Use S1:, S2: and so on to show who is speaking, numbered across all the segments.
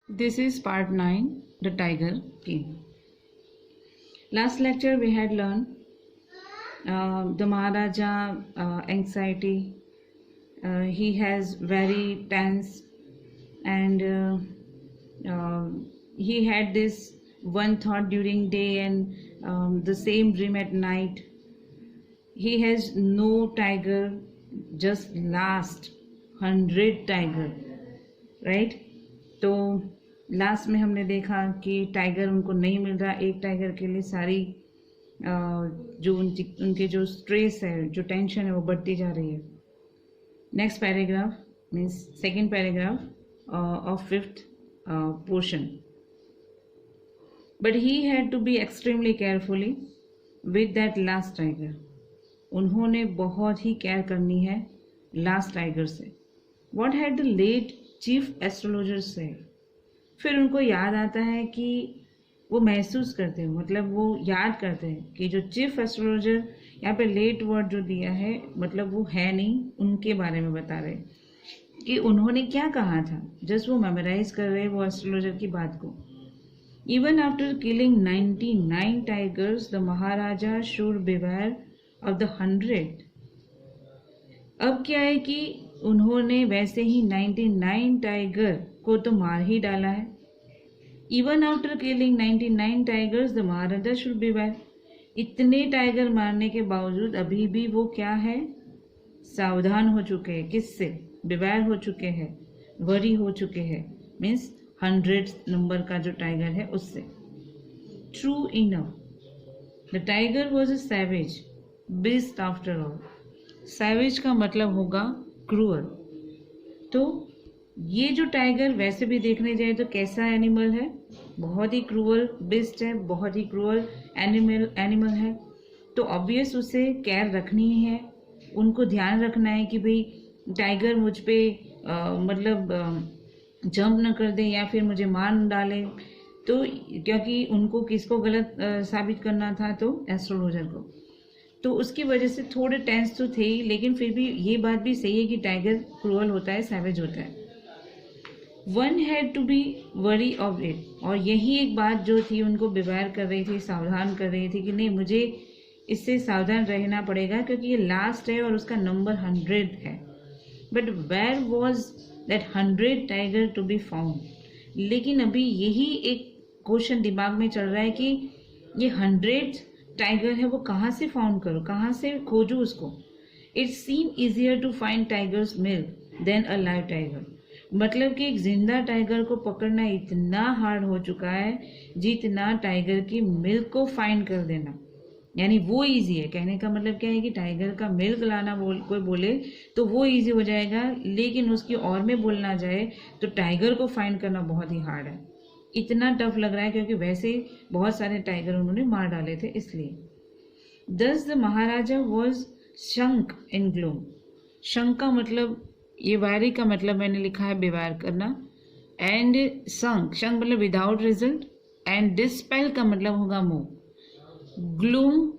S1: This is part 9, The Tiger King. Last lecture we had learned the Maharaja anxiety. He has very tense and he had this one thought during day and the same dream at night. He has no tiger, just last 100 tiger, right? तो last में हमने देखा कि tiger उनको नहीं मिल रहा, एक tiger के लिए सारी जो उनके जो स्ट्रेस है, जो टेंशन है, वो बढ़ती जा रही है. Next paragraph means second paragraph of fifth portion. But he had to be extremely carefully with that last tiger. उन्होंने बहुत ही केयर करनी है लास्ट टाइगर से. What had the late chief astrologer से. फिर उनको याद आता है कि वो महसूस करते हैं, मतलब वो याद करते हैं कि जो चीफ एस्ट्रोलॉजर यहाँ पे लेट वर्ड जो दिया है, मतलब वो है नहीं, उनके बारे में बता रहे कि उन्होंने क्या कहा था. जस्ट वो मेमोराइज कर रहे वो एस्ट्रोलॉजर की बात को. Even after killing 99 tigers the Maharaja should beware of the 100. अब क्या है कि उन्होंने वैसे ही 99 टाइगर को तो मार ही डाला है. Even after killing 99 tigers the Maharaja should beware. इतने टाइगर मारने के बावजूद अभी भी वो क्या है, सावधान हो चुके हैं. किससे? बिवेयर हो चुके हैं, वरी हो चुके हैं, मीन्स 100 नंबर का जो टाइगर है उससे. True enough the tiger was a savage beast after all. Savage का मतलब होगा क्रूअल. तो ये जो टाइगर वैसे भी देखने जाए तो कैसा एनिमल है, बहुत ही क्रूअल बिस्ट है, बहुत ही क्रूअल एनिमल है. तो ऑब्वियस उसे केयर रखनी है, उनको ध्यान रखना है कि भाई टाइगर मुझ पे मतलब जंप न कर दे या फिर मुझे मार न डाले. तो क्योंकि उनको किसको गलत साबित करना था, तो एस्ट्रोलॉजर को. तो उसकी वजह से थोड़े टेंस तो थे ही, लेकिन फिर भी ये बात भी सही है कि टाइगर क्रूअल होता है, सैवेज होता है. One had to be wary of it. और यही एक बात जो थी उनको बिवार कर रही थी, सावधान कर रही थी कि नहीं, मुझे इससे सावधान रहना पड़ेगा क्योंकि ये लास्ट है और उसका नंबर 100 है. But where was that 100 tiger to be found. लेकिन अभी यही एक क्वेश्चन दिमाग में चल रहा है कि ये 100 टाइगर है वो कहाँ से फाउंड करूँ, कहाँ से खोजूँ उसको. It seem easier to find tiger's milk than a live tiger. मतलब कि एक जिंदा टाइगर को पकड़ना इतना हार्ड हो चुका है जितना टाइगर की मिल्क को फाइंड कर देना, यानी वो इजी है. कहने का मतलब क्या है कि टाइगर का मिल्क लाना कोई बोले तो वो इजी हो जाएगा, लेकिन उसकी और में बोलना जाए तो टाइगर को फाइंड करना बहुत ही हार्ड है. इतना टफ लग रहा है क्योंकि वैसे बहुत सारे टाइगर उन्होंने मार डाले थे इसलिए. Thus the Maharaja was sunk in gloom. Sunk का मतलब, ये वायरी का मतलब मैंने लिखा है बिवार करना. एंड शंक मतलब विदाउट रिजल्ट. एंड डिस्पेल का मतलब होगा मूव. ग्लूम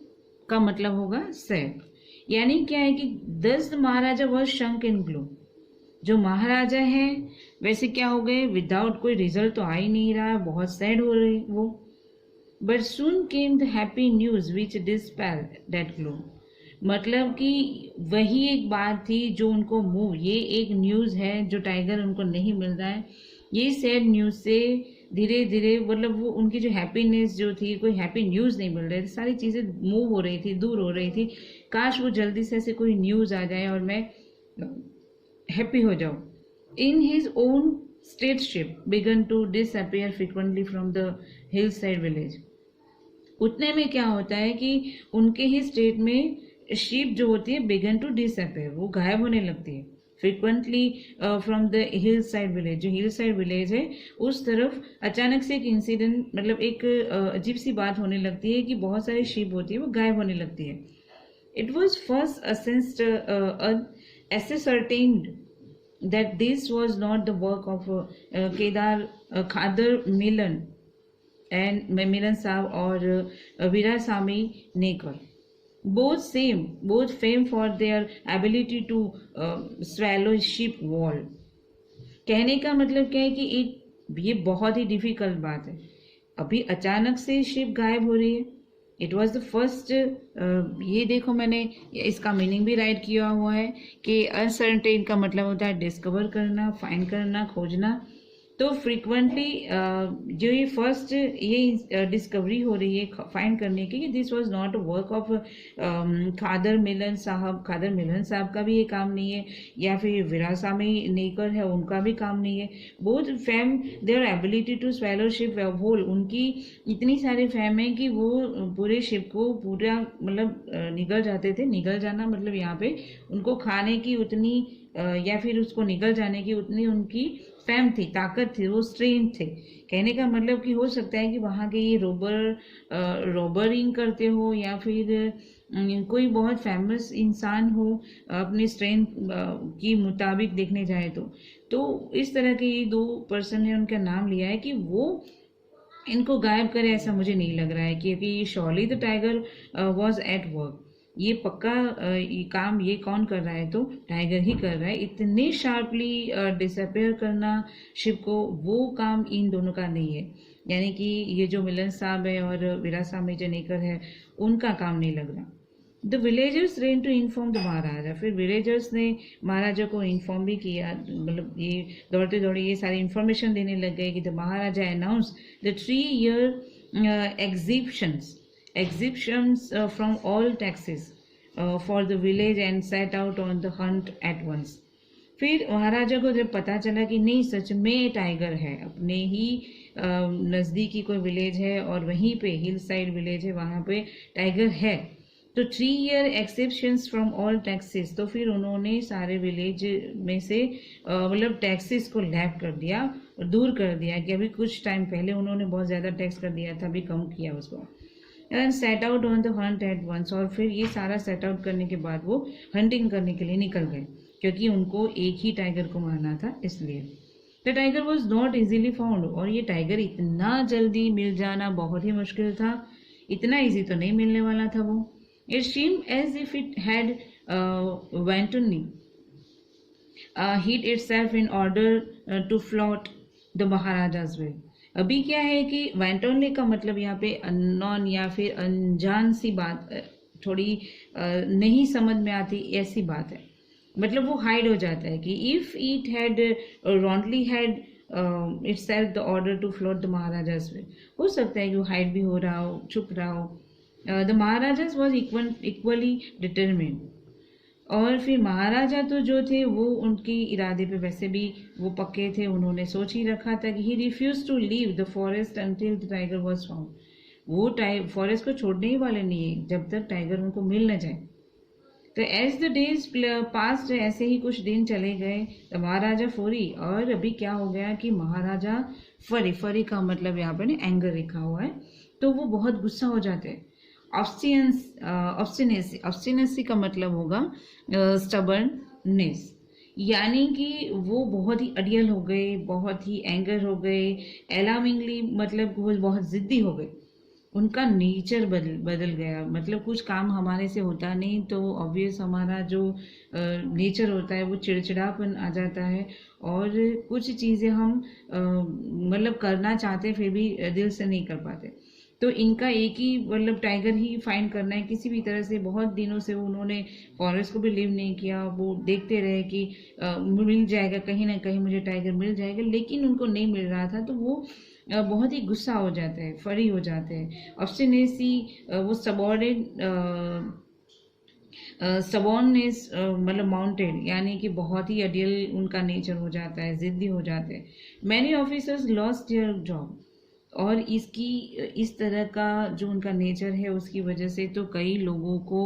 S1: का मतलब होगा सैड. यानी क्या है कि दस the Maharaja was sunk in gloom. जो महाराजा हैं वैसे क्या हो गए, विदाउट कोई रिजल्ट तो आ ही नहीं रहा, बहुत सैड हो रही वो. But soon came the happy news which dispel that gloom. मतलब कि वही एक बात थी जो उनको मूव, ये एक न्यूज़ है जो टाइगर उनको नहीं मिल रहा है, ये सैड न्यूज़ से धीरे धीरे मतलब वो उनकी जो हैप्पीनेस जो थी, कोई हैप्पी न्यूज़ नहीं मिल रही थी, सारी चीज़ें मूव हो रही थी, दूर हो रही थी. काश वो जल्दी से ऐसे कोई न्यूज़ आ जाए और मैं हैप्पी हो जाऊँ. In his own stateship began to disappear frequently from the hill side village. उतने में क्या होता है कि उनके ही स्टेट में शीप जो होती है बिगन टू डिसअपियर, वो गायब होने लगती है frequently from the hill side village. जो हिल साइड विलेज है उस तरफ अचानक से एक इंसिडेंट, मतलब एक अजीब सी बात होने लगती है कि बहुत सारी शीप होती है वो गायब होने लगती है. It was first ascertained that this was not the work of Khadar Milan and Milan Saab or Virasamy Nekar. Both famed for their ability to swallow sheep wall. कहने का मतलब क्या है कि ये बहुत ही डिफिकल्ट बात है। अभी अचानक से शिप गायब हो रही है। इट वॉज द फर्स्ट, ये देखो मैंने इसका मीनिंग भी राइट किया हुआ है कि अनसर्टेन का मतलब होता है डिस्कवर करना, फाइंड करना, खोजना। तो फ्रिक्वेंटली जो ये फर्स्ट ये डिस्कवरी हो रही है फाइंड करने की कि this was not a work of Khadar Milan साहब। खादर मिलन साहब का भी ये काम नहीं है, या फिर वीरासामी नेकर है उनका भी काम नहीं है। Both fame their ability to swallow ship whole, उनकी इतनी सारी फैम है कि वो पूरे शिप को पूरा मतलब निगल जाते थे। निगल जाना मतलब यहाँ पे उनको खाने की उतनी या फिर उसको निगल जाने की उतनी उनकी फैम थी, ताकत थी, वो स्ट्रेंथ थे। कहने का मतलब कि हो सकता है कि वहाँ के ये रॉबरिंग करते हो या फिर कोई बहुत फेमस इंसान हो अपनी स्ट्रेंथ की मुताबिक देखने जाए तो इस तरह के ये दो पर्सन ने उनका नाम लिया है कि वो इनको गायब करे, ऐसा मुझे नहीं लग रहा है क्योंकि surely the tiger was at work. ये पक्का ये काम ये कौन कर रहा है, तो टाइगर ही कर रहा है। इतने शार्पली डिसअपेयर करना शिप को, वो काम इन दोनों का नहीं है। यानी कि ये जो मिलन साहब है और वीरासामी जनेकर है उनका काम नहीं लग रहा। The villagers ran to inform the maharaja. फिर विलेजर्स ने महाराजा को इन्फॉर्म भी किया, मतलब ये दौड़ते दौड़े ये सारी इन्फॉर्मेशन देने लग गए कि the Maharaja announce the 3-year exhibitions from all taxes for the village and set out on the hunt at once. फिर महाराजा को जब पता चला कि नहीं सच में टाइगर है, अपने ही नज़दीकी कोई विलेज है और वहीं पे हिल साइड विलेज है वहाँ पे टाइगर है, तो 3-year exceptions from all taxes. तो फिर उन्होंने सारे विलेज में से मतलब टैक्सेस को लैप कर दिया और दूर कर दिया कि अभी कुछ टाइम पहले उन्होंने बहुत ज़्यादा टैक्स कर दिया था, अभी कम किया उसको। And set out on the hunt at once. और फिर ये सारा सेट आउट करने के बाद वो हंटिंग करने के लिए निकल गए क्योंकि उनको एक ही टाइगर को मारना था इसलिए। The tiger was not easily found. और ये टाइगर इतना जल्दी मिल जाना बहुत ही मुश्किल था, इतना ईजी तो नहीं मिलने वाला था वो। It seemed as if it had wantonly hid itself in order to flout the Maharaja's will. अभी क्या है कि wantonly का मतलब यहाँ पे अननोन या फिर अनजान सी बात, थोड़ी नहीं समझ में आती ऐसी बात है। मतलब वो हाइड हो जाता है कि if it had wrongly had itself the order to float the Maharaja's will, हो सकता है कि वो हाइड भी हो रहा हो, छुप रहा हो। The maharajas was equally determined. और फिर महाराजा तो जो थे वो उनकी इरादे पे वैसे भी वो पक्के थे, उन्होंने सोच ही रखा था कि he refuse to leave the forest until the tiger was found. वो फॉरेस्ट को छोड़ने ही वाले नहीं है जब तक टाइगर उनको मिल न जाए। तो एज द डेज पास्ट, ऐसे ही कुछ दिन चले गए। द महाराजा फुरी, और अभी क्या हो गया कि महाराजा फरी का मतलब यहाँ पे ना एंगर लिखा हुआ है, तो वो बहुत गुस्सा हो जाते हैं। ऑब्स्टिनेसी का मतलब होगा स्टबर्ननेस, यानी कि वो बहुत ही अडियल हो गए, बहुत ही एंगर हो गए। अलार्मिंगली मतलब वो बहुत जिद्दी हो गए, उनका नेचर बदल गया। मतलब कुछ काम हमारे से होता नहीं तो ऑब्वियस हमारा जो नेचर होता है वो चिड़चिड़ापन आ जाता है और कुछ चीज़ें हम मतलब करना चाहते फिर भी दिल से नहीं कर पाते। तो इनका एक ही मतलब टाइगर ही फाइंड करना है किसी भी तरह से। बहुत दिनों से उन्होंने फॉरेस्ट को भी लीव नहीं किया, वो देखते रहे कि मिल जाएगा, कहीं ना कहीं मुझे टाइगर मिल जाएगा, लेकिन उनको नहीं मिल रहा था। तो वो बहुत ही गुस्सा हो जाते हैं, फरी हो जाते हैं। ऑब्स्टिनेसी, वो सबॉर्ननेस मतलब माउंटेड, यानी कि बहुत ही अडियल उनका नेचर हो जाता है, जिद्दी हो जाते हैं। Many officers lost their job, और इसकी इस तरह का जो उनका नेचर है उसकी वजह से तो कई लोगों को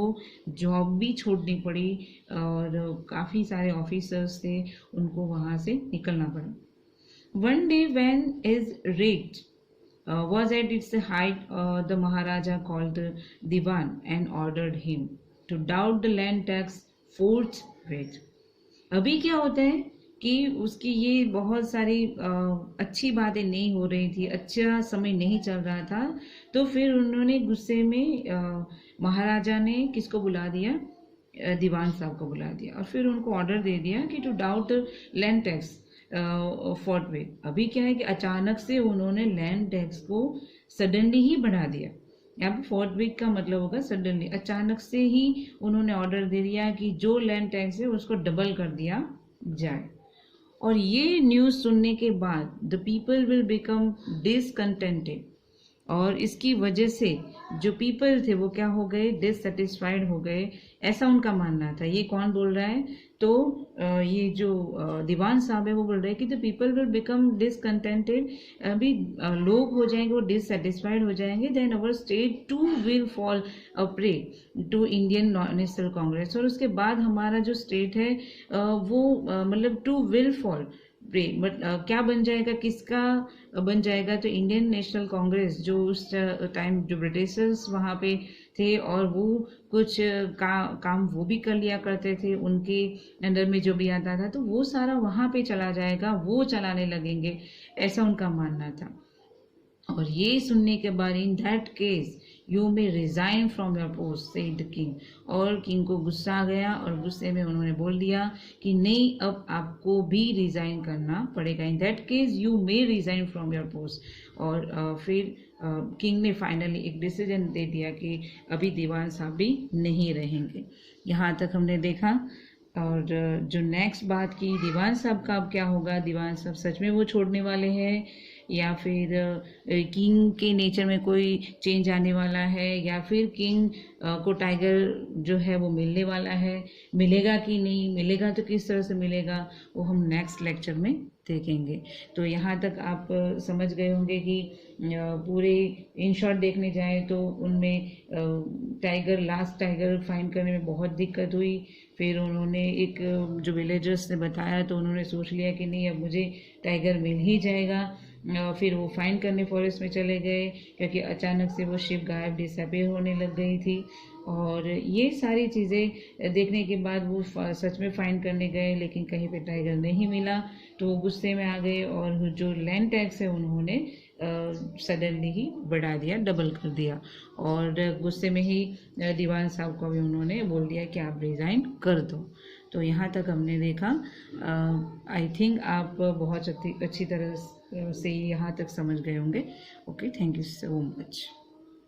S1: जॉब भी छोड़नी पड़ी और काफ़ी सारे ऑफिसर्स थे उनको वहाँ से निकलना पड़ा। One day when is rate was at its height, the Maharaja called the Diwan and ordered him to doubt the land tax forthwith. अभी क्या होता है कि उसकी ये बहुत सारी अच्छी बातें नहीं हो रही थी, अच्छा समय नहीं चल रहा था, तो फिर उन्होंने गुस्से में महाराजा ने किसको बुला दिया, दीवान साहब को बुला दिया और फिर उनको ऑर्डर दे दिया कि to doubt the land tax, forthwith. अभी क्या है कि अचानक से उन्होंने लैंड टैक्स को सडनली ही बढ़ा दिया। यहाँ पे फोर्ट विद का मतलब होगा सडनली, अचानक से ही उन्होंने ऑर्डर दे दिया कि जो लैंड टैक्स है उसको डबल कर दिया जाए। और ये न्यूज़ सुनने के बाद the people will become discontented, और इसकी वजह से जो पीपल थे वो क्या हो गए, डिससेटिस्फाइड हो गए, ऐसा उनका मानना था। ये कौन बोल रहा है, तो ये जो दीवान साहब है वो बोल रहे हैं कि the people will become discontented, अभी लोग हो जाएंगे वो डिससेटिस्फाइड हो जाएंगे, then our state too will fall a prey to Indian National Congress, और उसके बाद हमारा जो स्टेट है वो मतलब too will fall prey, but क्या बन जाएगा, किसका बन जाएगा, तो इंडियन नेशनल कांग्रेस, जो उस टाइम जो ब्रिटिशर्स वहाँ पे थे और वो कुछ काम वो भी कर लिया करते थे, उनके अंडर में जो भी आता था तो वो सारा वहाँ पे चला जाएगा, वो चलाने लगेंगे, ऐसा उनका मानना था। और ये सुनने के बाद in that case you may resign from your post said the king, और किंग को गुस्सा आ गया और गुस्से में उन्होंने बोल दिया कि नहीं, अब आपको भी रिजाइन करना पड़ेगा, in that case you may resign from your post. और फिर किंग ने फाइनली एक डिसीजन दे दिया कि अभी दीवान साहब भी नहीं रहेंगे। यहाँ तक हमने देखा। और जो नेक्स्ट बात की दीवान साहब का अब क्या होगा, दीवान साहब सच में वो छोड़ने वाले हैं या फिर किंग के नेचर में कोई चेंज आने वाला है, या फिर किंग को टाइगर जो है वो मिलने वाला है, मिलेगा कि नहीं मिलेगा, तो किस तरह से मिलेगा, वो हम नेक्स्ट लेक्चर में देखेंगे। तो यहाँ तक आप समझ गए होंगे कि पूरे इन शॉर्ट देखने जाएं तो उनमें टाइगर, लास्ट टाइगर फाइंड करने में बहुत दिक्कत हुई। फिर उन्होंने एक जो विलेजर्स ने बताया तो उन्होंने सोच लिया कि नहीं, अब मुझे टाइगर मिल ही जाएगा। फिर वो फाइंड करने फॉरेस्ट में चले गए, क्योंकि अचानक से वो शिप गायब, डिसअपीयर होने लग गई थी। और ये सारी चीज़ें देखने के बाद वो सच में फाइंड करने गए, लेकिन कहीं पे टाइगर नहीं मिला, तो वो गुस्से में आ गए और जो लैंड टैक्स है उन्होंने सडनली ही बढ़ा दिया, डबल कर दिया। और गुस्से में ही दीवान साहब को भी उन्होंने बोल दिया कि आप रिज़ाइन कर दो। तो यहाँ तक हमने देखा। आई थिंक आप बहुत अच्छी तरह से यहाँ तक समझ गए होंगे। Okay, thank you so much.